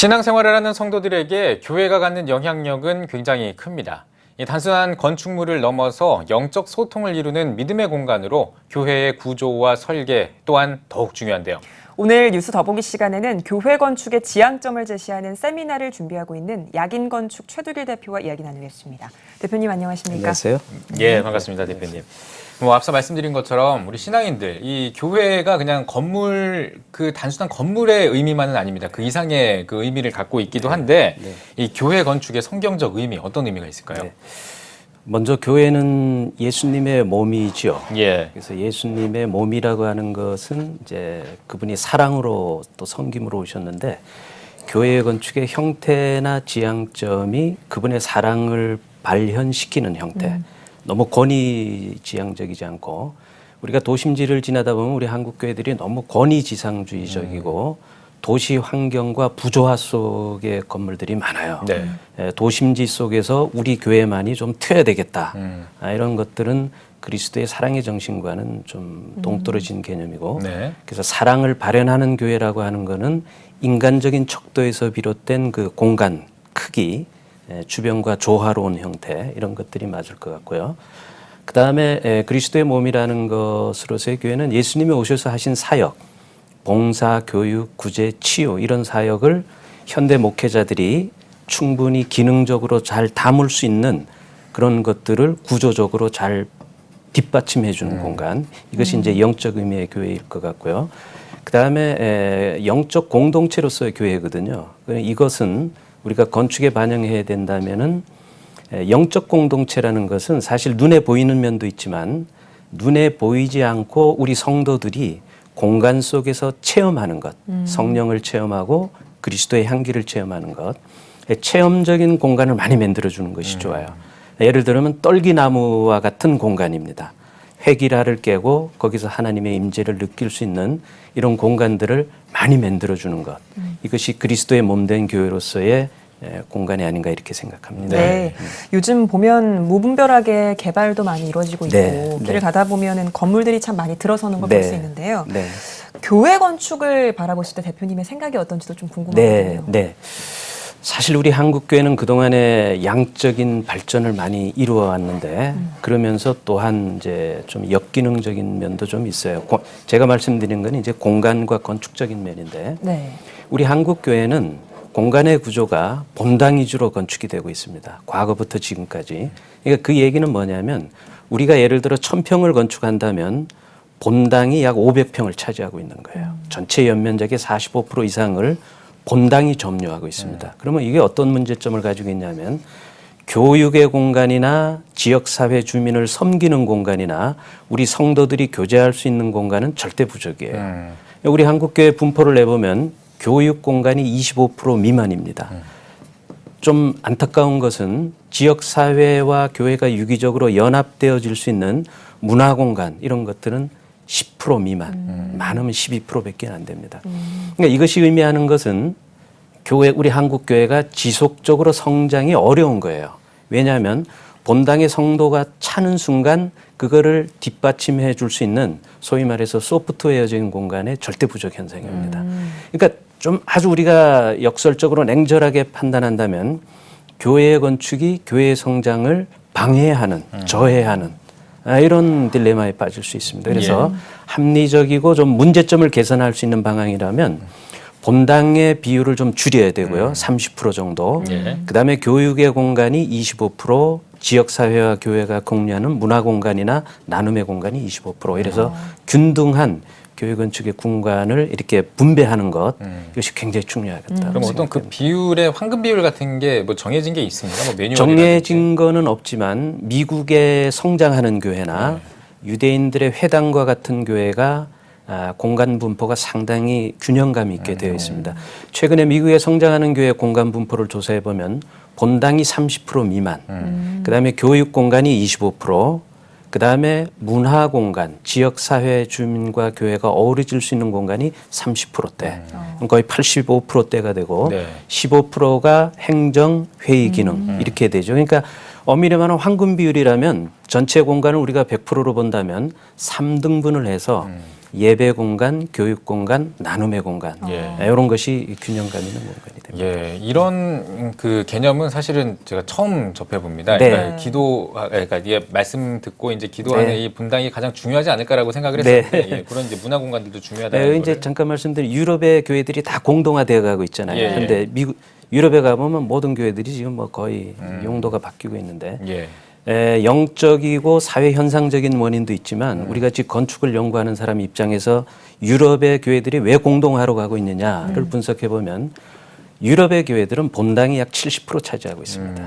신앙생활을 하는 성도들에게 교회가 갖는 영향력은 굉장히 큽니다. 이 단순한 건축물을 넘어서 영적 소통을 이루는 믿음의 공간으로 교회의 구조와 설계 또한 더욱 중요한데요. 오늘 뉴스 더보기 시간에는 교회 건축의 지향점을 제시하는 세미나를 준비하고 있는 약인건축 최두길 대표와 이야기 나누겠습니다. 대표님 안녕하십니까? 안녕하세요. 예, 반갑습니다, 대표님. 앞서 말씀드린 것처럼 우리 신앙인들, 이 교회가 그냥 건물, 단순한 건물의 의미만은 아닙니다. 그 이상의 그 의미를 갖고 있기도 한데, 이 교회 건축의 성경적 의미, 어떤 의미가 있을까요? 네. 먼저 교회는 예수님의 몸이지요. 예. 그래서 예수님의 몸이라고 하는 것은 이제 그분이 사랑으로 또 섬김으로 오셨는데, 교회 건축의 형태나 지향점이 그분의 사랑을 발현시키는 형태. 너무 권위지향적이지 않고, 우리가 도심지를 지나다 보면 우리 한국 교회들이 너무 권위지상주의적이고 도시 환경과 부조화 속의 건물들이 많아요. 네. 도심지 속에서 우리 교회만이 좀 튀어야 되겠다. 이런 것들은 그리스도의 사랑의 정신과는 좀 동떨어진 개념이고, 네. 그래서 사랑을 발현하는 교회라고 하는 거는 인간적인 척도에서 비롯된 그 공간, 크기, 주변과 조화로운 형태, 이런 것들이 맞을 것 같고요. 그 다음에 그리스도의 몸이라는 것으로서의 교회는 예수님이 오셔서 하신 사역, 봉사, 교육, 구제, 치유, 이런 사역을 현대 목회자들이 충분히 기능적으로 잘 담을 수 있는 그런 것들을 구조적으로 잘 뒷받침해 주는 공간, 이것이 이제 영적 의미의 교회일 것 같고요. 그 다음에 영적 공동체로서의 교회거든요. 이것은 우리가 건축에 반영해야 된다면은 영적 공동체라는 것은 사실 눈에 보이는 면도 있지만 눈에 보이지 않고 우리 성도들이 공간 속에서 체험하는 것, 성령을 체험하고 그리스도의 향기를 체험하는 것, 체험적인 공간을 많이 만들어주는 것이 좋아요. 예를 들면 떨기나무와 같은 공간입니다. 회기라를 깨고 거기서 하나님의 임재를 느낄 수 있는 이런 공간들을 많이 만들어주는 것, 이것이 그리스도의 몸된 교회로서의 공간이 아닌가 이렇게 생각합니다. 네. 요즘 보면 무분별하게 개발도 많이 이루어지고 있고 네. 길을 가다 보면은 건물들이 참 많이 들어서는 걸 볼 수 있는데요. 네. 교회 건축을 바라보실 때 대표님의 생각이 어떤지도 좀 궁금하거든요. 네. 사실 우리 한국 교회는 그동안에 양적인 발전을 많이 이루어 왔는데 그러면서 또한 이제 좀 역기능적인 면도 좀 있어요. 제가 말씀드린 건 이제 공간과 건축적인 면인데 네. 우리 한국 교회는 공간의 구조가 본당 위주로 건축이 되고 있습니다. 과거부터 지금까지. 그러니까 그 얘기는 뭐냐면 우리가 예를 들어 1000평을 건축한다면 본당이 약 500평을 차지하고 있는 거예요. 전체 연면적의 45% 이상을 본당이 점유하고 있습니다. 그러면 이게 어떤 문제점을 가지고 있냐면 교육의 공간이나 지역사회 주민을 섬기는 공간이나 우리 성도들이 교제할 수 있는 공간은 절대 부족이에요. 우리 한국교회 분포를 내보면 교육 공간이 25% 미만입니다. 좀 안타까운 것은 지역사회와 교회가 유기적으로 연합되어질 수 있는 문화 공간, 이런 것들은 10% 미만, 많으면 12%밖에 안 됩니다. 그러니까 이것이 의미하는 것은 우리 한국 교회가 지속적으로 성장이 어려운 거예요. 왜냐하면 본당의 성도가 차는 순간 그거를 뒷받침해 줄 수 있는 소위 말해서 소프트웨어적인 공간의 절대 부족 현상입니다. 그러니까 좀 아주 우리가 역설적으로 냉철하게 판단한다면 교회의 건축이 교회의 성장을 방해하는, 저해하는 이런 딜레마에 빠질 수 있습니다. 그래서 합리적이고 좀 문제점을 개선할 수 있는 방향이라면 본당의 비율을 좀 줄여야 되고요. 30% 정도. 그다음에 교육의 공간이 25%, 지역사회와 교회가 공유하는 문화공간이나 나눔의 공간이 25%. 이래서 균등한 교회 건축의 공간을 이렇게 분배하는 것, 이것이 굉장히 중요하겠다. 그럼 어떤 그 비율의 황금 비율 같은 게 뭐 정해진 게 있습니까? 뭐 매뉴얼이라든지. 정해진 거는 없지만 미국의 성장하는 교회나 유대인들의 회당과 같은 교회가 공간 분포가 상당히 균형감 있게 되어 있습니다. 최근에 미국의 성장하는 교회 공간 분포를 조사해 보면 본당이 30% 미만, 그다음에 교육 공간이 25%, 그다음에 문화 공간, 지역 사회 주민과 교회가 어우러질 수 있는 공간이 30%대, 거의 85%대가 되고 15%가 행정 회의 기능 이렇게 되죠. 그러니까 엄밀히 말하면 황금 비율이라면 전체 공간을 우리가 100%로 본다면 3등분을 해서 예배 공간, 교육 공간, 나눔의 공간 예. 이런 것이 균형감 있는 공간이 됩니다. 예, 이런 그 개념은 사실은 제가 처음 접해봅니다. 네. 그러니까 그러니까 이게 말씀 듣고 이제 기도하는 네. 이 분당이 가장 중요하지 않을까라고 생각을 네. 했었는데 예, 그런 이제 문화 공간들도 중요하다는 네, 거를. 이제 잠깐 말씀드린 유럽의 교회들이 다 공동화되어 가고 있잖아요. 예, 예. 그런데 미국 유럽에 가보면 모든 교회들이 지금 뭐 거의 용도가 바뀌고 있는데 예. 영적이고 사회 현상적인 원인도 있지만 우리가 지금 건축을 연구하는 사람 입장에서 유럽의 교회들이 왜 공동화로 가고 있느냐를 분석해 보면 유럽의 교회들은 본당이 약 70% 차지하고 있습니다.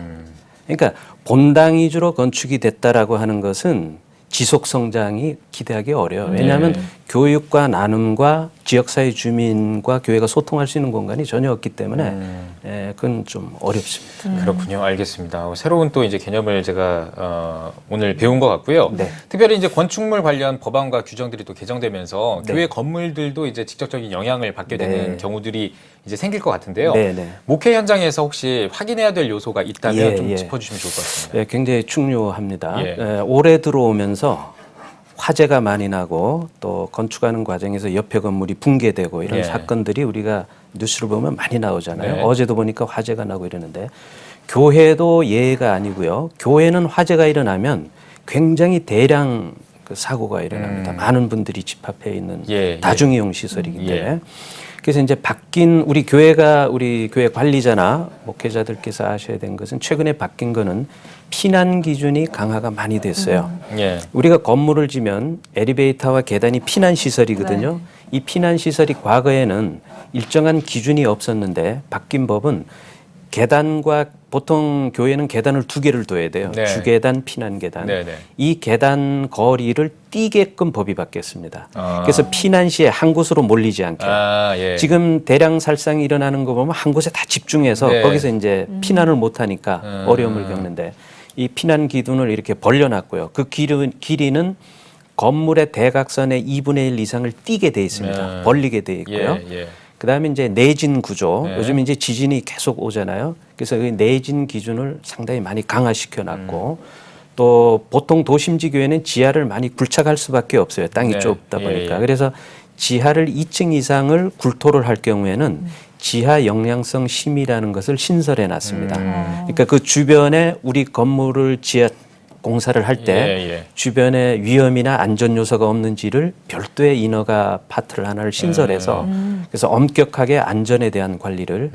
그러니까 본당 위주로 건축이 됐다라고 하는 것은 지속 성장이 기대하기 어려워요. 왜냐하면 교육과 나눔과 지역사회 주민과 교회가 소통할 수 있는 공간이 전혀 없기 때문에 그건 좀 어렵습니다. 그렇군요. 알겠습니다. 새로운 또 이제 개념을 제가 오늘 배운 것 같고요. 네. 특별히 이제 건축물 관련 법안과 규정들이 또 개정되면서 네. 교회 건물들도 이제 직접적인 영향을 받게 네. 되는 경우들이 이제 생길 것 같은데요. 네, 네. 목회 현장에서 혹시 확인해야 될 요소가 있다면 예, 좀 예. 짚어주시면 좋을 것 같습니다. 네, 굉장히 중요합니다. 예. 올해 들어오면서 화재가 많이 나고 또 건축하는 과정에서 옆에 건물이 붕괴되고 이런 예. 사건들이 우리가 뉴스를 보면 많이 나오잖아요. 네. 어제도 보니까 화재가 나고 이러는데 교회도 예외가 아니고요. 교회는 화재가 일어나면 굉장히 대량 그 사고가 일어납니다. 많은 분들이 집합해 있는 예, 다중이용 시설이기 예. 때문에. 그래서 이제 바뀐 우리 교회 관리자나 목회자들께서 아셔야 되는 것은 최근에 바뀐 거는 피난 기준이 강화가 많이 됐어요. 예. 우리가 건물을 지면 엘리베이터와 계단이 피난 시설이거든요. 이 피난 시설이 과거에는 일정한 기준이 없었는데 바뀐 법은 계단과 보통 교회는 계단을 2개를 둬야 돼요. 네. 주계단, 피난 계단. 네, 네. 이 계단 거리를 띄게끔 법이 바뀌었습니다. 아. 그래서 피난 시에 한 곳으로 몰리지 않게. 아, 예. 지금 대량 살상이 일어나는 거 보면 한 곳에 다 집중해서 네. 거기서 이제 피난을 못 하니까 어려움을 겪는데 이 피난 기둥을 이렇게 벌려놨고요. 그 길이는 건물의 대각선의 2분의 1 이상을 띄게 돼 있습니다. 네. 벌리게 돼 있고요. 예, 예. 그다음에 이제 내진 구조. 네. 요즘 이제 지진이 계속 오잖아요. 그래서 그 내진 기준을 상당히 많이 강화시켜 놨고 또 보통 도심지 교회는 지하를 많이 굴착할 수밖에 없어요. 땅이 네. 좁다 예, 보니까. 예. 그래서 지하를 2층 이상을 굴토를 할 경우에는 지하 영향성 심의라는 것을 신설해 놨습니다. 그러니까 그 주변에 우리 건물을 지하 공사를 할 때 예, 예. 주변에 위험이나 안전 요소가 없는지를 별도의 인허가 파트를 하나를 신설해서 그래서 엄격하게 안전에 대한 관리를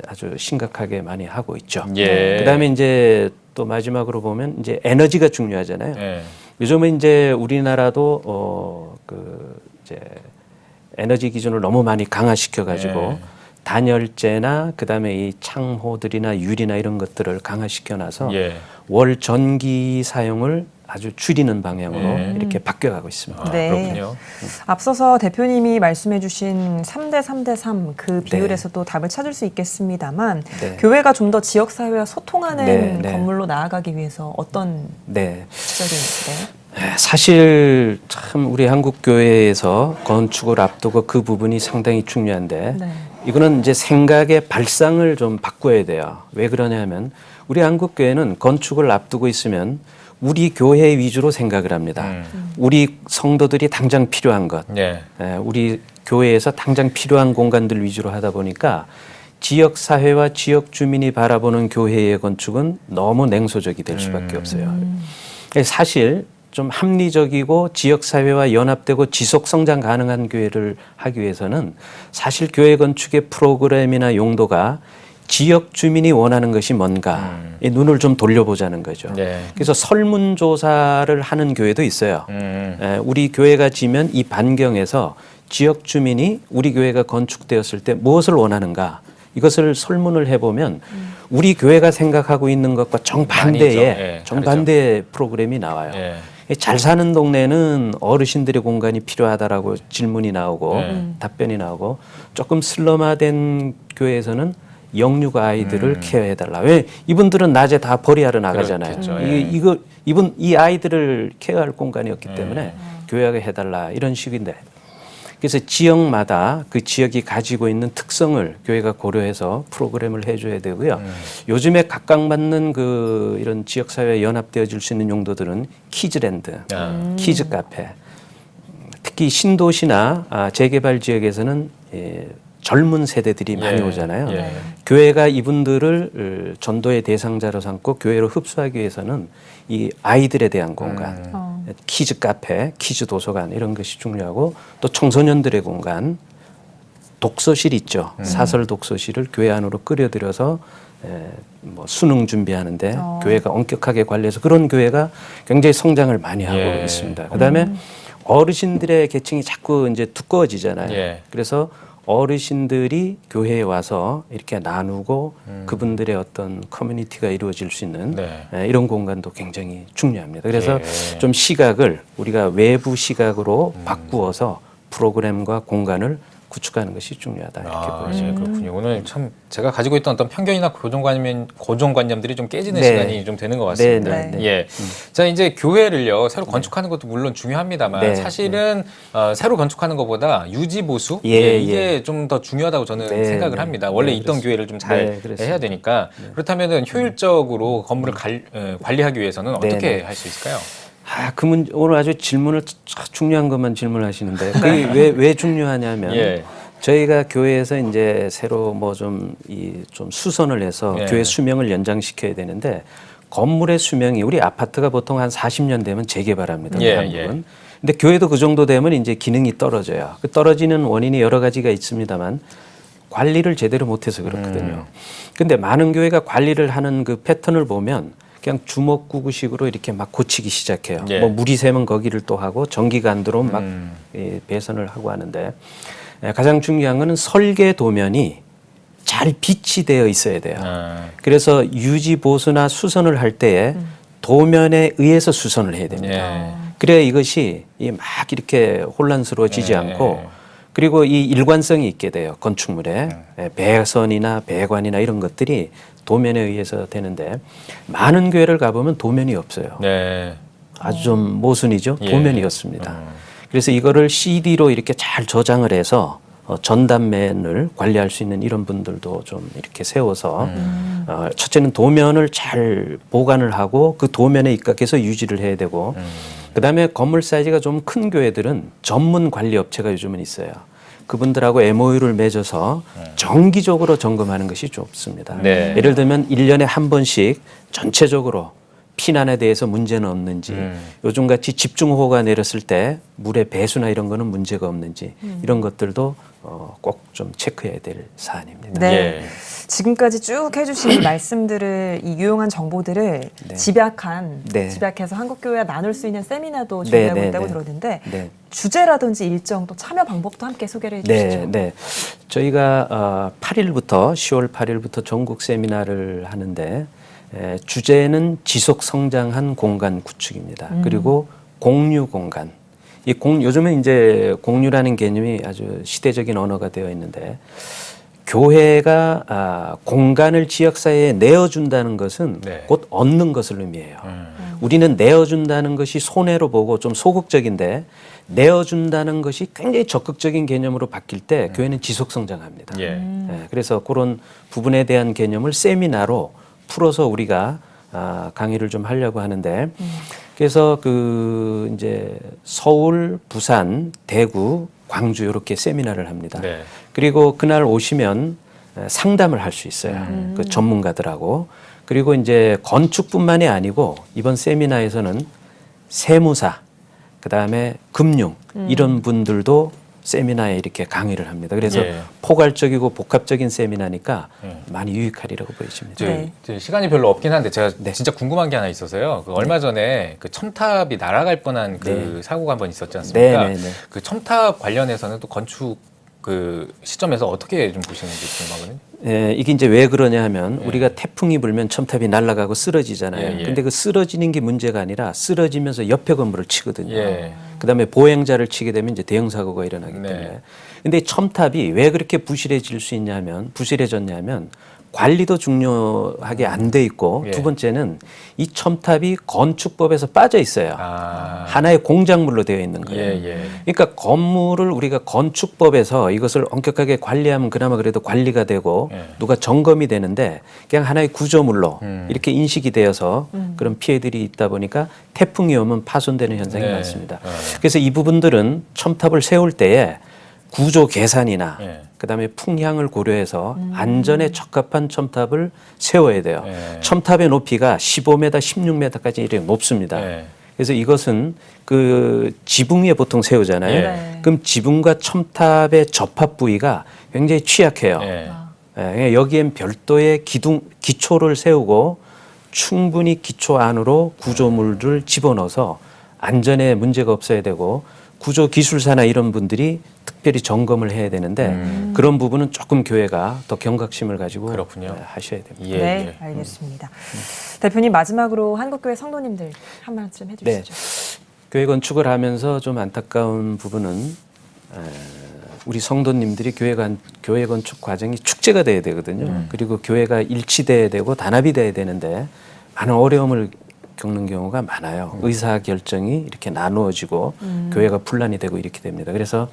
아주 심각하게 많이 하고 있죠. 예. 그다음에 이제 또 마지막으로 보면 이제 에너지가 중요하잖아요. 예. 요즘은 이제 우리나라도 이제 에너지 기준을 너무 많이 강화시켜 가지고 단열재나 그다음에 이 창호들이나 유리나 이런 것들을 강화시켜 놔서 예. 월 전기 사용을 아주 줄이는 방향으로 이렇게 바뀌어가고 있습니다. 아, 네. 그렇군요. 앞서서 대표님이 말씀해 주신 3대 3대 3 그 네. 비율에서도 답을 찾을 수 있겠습니다만 네. 교회가 좀 더 지역사회와 소통하는 네, 네. 건물로 나아가기 위해서 어떤 네. 시절이 있을까요? 사실 참 우리 한국 교회에서 건축을 앞두고 그 부분이 상당히 중요한데 네. 이거는 이제 생각의 발상을 좀 바꿔야 돼요. 왜 그러냐면 우리 한국 교회는 건축을 앞두고 있으면 우리 교회 위주로 생각을 합니다. 우리 성도들이 당장 필요한 것, 예. 우리 교회에서 당장 필요한 공간들 위주로 하다 보니까 지역 사회와 지역 주민이 바라보는 교회의 건축은 너무 냉소적이 될 수밖에 없어요. 사실 좀 합리적이고 지역 사회와 연합되고 지속 성장 가능한 교회를 하기 위해서는 사실 교회 건축의 프로그램이나 용도가 지역 주민이 원하는 것이 뭔가 이 눈을 좀 돌려보자는 거죠. 네. 그래서 설문조사를 하는 교회도 있어요. 우리 교회가 지면 이 반경에서 지역 주민이 우리 교회가 건축되었을 때 무엇을 원하는가 이것을 설문을 해보면 우리 교회가 생각하고 있는 것과 정반대의 예, 정반대의 프로그램이 나와요. 예. 잘 사는 동네는 어르신들의 공간이 필요하다라고 질문이 나오고 답변이 나오고 조금 슬럼화된 교회에서는 영육 아이들을 케어해달라. 왜 이분들은 낮에 다 벌이하러 나가잖아요. 그렇겠죠. 예. 이 아이들을 케어할 공간이 없기 때문에 교회가 해달라 이런 식인데. 그래서 지역마다 그 지역이 가지고 있는 특성을 교회가 고려해서 프로그램을 해줘야 되고요. 요즘에 각광받는 그 이런 지역사회에 연합되어질 수 있는 용도들은 키즈랜드, 키즈 카페, 특히 신도시나 재개발 지역에서는 젊은 세대들이 많이 오잖아요. 교회가 이분들을 전도의 대상자로 삼고 교회로 흡수하기 위해서는 이 아이들에 대한 공간, 키즈 카페, 키즈 도서관 이런 것이 중요하고 또 청소년들의 공간, 독서실 있죠. 사설 독서실을 교회 안으로 끌어들여서 뭐 수능 준비하는데 교회가 엄격하게 관리해서 그런 교회가 굉장히 성장을 많이 하고 있습니다. 그다음에 어르신들의 계층이 자꾸 이제 두꺼워지잖아요. 그래서 어르신들이 교회에 와서 이렇게 나누고 그분들의 어떤 커뮤니티가 이루어질 수 있는 이런 공간도 굉장히 중요합니다. 그래서 좀 시각을 우리가 외부 시각으로 바꾸어서 프로그램과 공간을 구축하는 것이 중요하다 이렇게 보여요. 그렇군요. 오늘 참 제가 가지고 있던 어떤 편견이나 고정관념들이 좀 깨지는 시간이 좀 되는 것 같습니다. 예. 자, 이제 교회를요 새로 건축하는 것도 물론 중요합니다만 사실은 새로 건축하는 것보다 유지 보수 이게 좀 더 중요하다고 저는 생각을 합니다. 원래 있던 교회를 좀 잘 해야 되니까 그렇다면은 효율적으로 건물을 관리하기 위해서는 어떻게 할 수 있을까요? 오늘 아주 질문을 중요한 것만 질문하시는데 그게 왜 중요하냐면 저희가 교회에서 이제 새로 뭐 좀 수선을 해서 교회 수명을 연장시켜야 되는데 건물의 수명이 우리 아파트가 보통 한 40년 되면 재개발합니다. 한국은. 근데 교회도 그 정도 되면 이제 기능이 떨어져요. 그 떨어지는 원인이 여러 가지가 있습니다만 관리를 제대로 못해서 그렇거든요. 근데 많은 교회가 관리를 하는 그 패턴을 보면 그냥 주먹구구식으로 이렇게 막 고치기 시작해요. 뭐 물이 새면 거기를 또 하고 전기가 안 들어오면 막 배선을 하고 하는데 가장 중요한 거는 설계 도면이 잘 빛이 되어 있어야 돼요. 그래서 유지 보수나 수선을 할 때에 도면에 의해서 수선을 해야 됩니다. 그래야 이것이 막 이렇게 혼란스러워지지 않고 그리고 이 일관성이 있게 돼요. 건축물에 배선이나 배관이나 이런 것들이 도면에 의해서 되는데 많은 교회를 가보면 도면이 없어요. 아주 좀 모순이죠. 도면이 없습니다. 그래서 이거를 CD로 이렇게 잘 저장을 해서 전단면을 관리할 수 있는 이런 분들도 좀 이렇게 세워서 첫째는 도면을 잘 보관을 하고 그 도면에 입각해서 유지를 해야 되고 그다음에 건물 사이즈가 좀 큰 교회들은 전문 관리 업체가 요즘은 있어요. 그분들하고 MOU를 맺어서 정기적으로 점검하는 것이 좋습니다. 예를 들면 1년에 한 번씩 전체적으로 피난에 대해서 문제는 없는지 요즘같이 집중호우가 내렸을 때 물의 배수나 이런 거는 문제가 없는지 이런 것들도 꼭 좀 체크해야 될 사안입니다. 지금까지 쭉 해주신 이 말씀들을 이 유용한 정보들을 집약해서 한국교회와 나눌 수 있는 세미나도 준비하고 있다고 들었는데 주제라든지 일정 또 참여 방법도 함께 소개를 해주시죠. 저희가 8일부터 10월 8일부터 전국 세미나를 하는데 주제는 지속 성장한 공간 구축입니다. 그리고 공유 공간. 요즘은 이제 공유라는 개념이 아주 시대적인 언어가 되어 있는데 교회가 공간을 지역사회에 내어준다는 것은 곧 얻는 것을 의미해요. 우리는 내어준다는 것이 손해로 보고 좀 소극적인데 내어준다는 것이 굉장히 적극적인 개념으로 바뀔 때 교회는 지속 성장합니다. 그래서 그런 부분에 대한 개념을 세미나로 풀어서 우리가 강의를 좀 하려고 하는데 그래서 이제 서울, 부산, 대구, 광주 이렇게 세미나를 합니다. 그리고 그날 오시면 상담을 할 수 있어요. 그 전문가들하고. 그리고 이제 건축뿐만이 아니고 이번 세미나에서는 세무사, 그다음에 금융 이런 분들도 세미나에 이렇게 강의를 합니다. 그래서 포괄적이고 복합적인 세미나니까 많이 유익하리라고 보여집니다. 시간이 별로 없긴 한데 제가 진짜 궁금한 게 하나 있어서요. 얼마 전에 그 첨탑이 날아갈 뻔한 그 사고가 한 번 있었지 않습니까? 그 첨탑 관련해서는 또 건축 그 시점에서 어떻게 좀 보시는지 궁금하거든요. 이게 이제 왜 그러냐 하면 우리가 태풍이 불면 첨탑이 날아가고 쓰러지잖아요. 근데 그 쓰러지는 게 문제가 아니라 쓰러지면서 옆에 건물을 치거든요. 그다음에 보행자를 치게 되면 이제 대형 사고가 일어나기 때문에 근데 첨탑이 왜 그렇게 부실해졌냐면 관리도 중요하게 안 돼 있고 예. 두 번째는 이 첨탑이 건축법에서 빠져 있어요. 하나의 공작물로 되어 있는 거예요. 예. 그러니까 건물을 우리가 건축법에서 이것을 엄격하게 관리하면 그나마 그래도 관리가 되고 예. 누가 점검이 되는데 그냥 하나의 구조물로 이렇게 인식이 되어서 그런 피해들이 있다 보니까 태풍이 오면 파손되는 현상이 네. 많습니다. 그래서 이 부분들은 첨탑을 세울 때에 구조 계산이나 예. 그다음에 풍향을 고려해서 안전에 적합한 첨탑을 세워야 돼요. 예. 첨탑의 높이가 15m, 16m까지 이렇게 높습니다. 예. 그래서 이것은 그 지붕 위에 보통 세우잖아요. 네. 그럼 지붕과 첨탑의 접합 부위가 굉장히 취약해요. 예. 예, 여기엔 별도의 기초를 세우고 충분히 기초 안으로 구조물을 집어넣어서 안전에 문제가 없어야 되고 구조 기술사나 이런 분들이 특별히 점검을 해야 되는데 그런 부분은 조금 교회가 더 경각심을 가지고 그렇군요. 하셔야 됩니다. 예. 네, 알겠습니다. 대표님 마지막으로 한국교회 성도님들 한 말씀 해주시죠. 교회 건축을 하면서 좀 안타까운 부분은 우리 성도님들이 교회 건축 과정이 축제가 돼야 되거든요. 그리고 교회가 일치돼야 되고 단합이 돼야 되는데 많은 어려움을 겪는 경우가 많아요. 의사 결정이 이렇게 나누어지고 교회가 분란이 되고 이렇게 됩니다. 그래서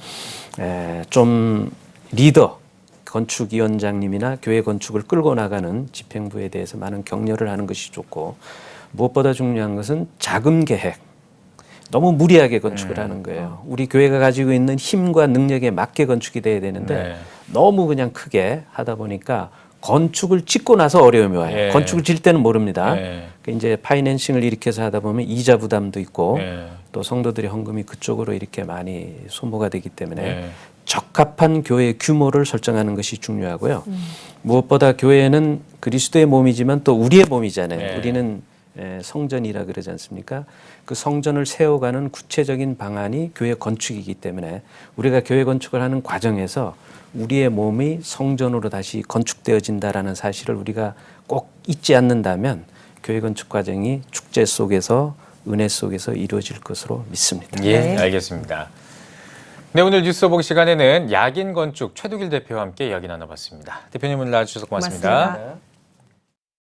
좀 리더, 건축위원장님이나 교회 건축을 끌고 나가는 집행부에 대해서 많은 격려를 하는 것이 좋고 무엇보다 중요한 것은 자금 계획. 너무 무리하게 건축을 하는 거예요. 우리 교회가 가지고 있는 힘과 능력에 맞게 건축이 돼야 되는데 네. 너무 그냥 크게 하다 보니까 건축을 짓고 나서 어려움이 와요. 예. 건축을 질 때는 모릅니다. 예. 이제 파이낸싱을 일으켜서 하다 보면 이자 부담도 있고 예. 또 성도들의 헌금이 그쪽으로 이렇게 많이 소모가 되기 때문에 예. 적합한 교회 규모를 설정하는 것이 중요하고요. 무엇보다 교회는 그리스도의 몸이지만 또 우리의 몸이잖아요. 예. 우리는 성전이라 그러지 않습니까? 그 성전을 세워가는 구체적인 방안이 교회 건축이기 때문에 우리가 교회 건축을 하는 과정에서 우리의 몸이 성전으로 다시 건축되어진다라는 사실을 우리가 꼭 잊지 않는다면 교회 건축 과정이 축제 속에서 은혜 속에서 이루어질 것으로 믿습니다. 예, 네. 알겠습니다. 네, 오늘 뉴스 보기 시간에는 약인 건축 최두길 대표와 함께 이야기 나눠봤습니다. 대표님 오늘 나와주셔서 고맙습니다. 고맙습니다.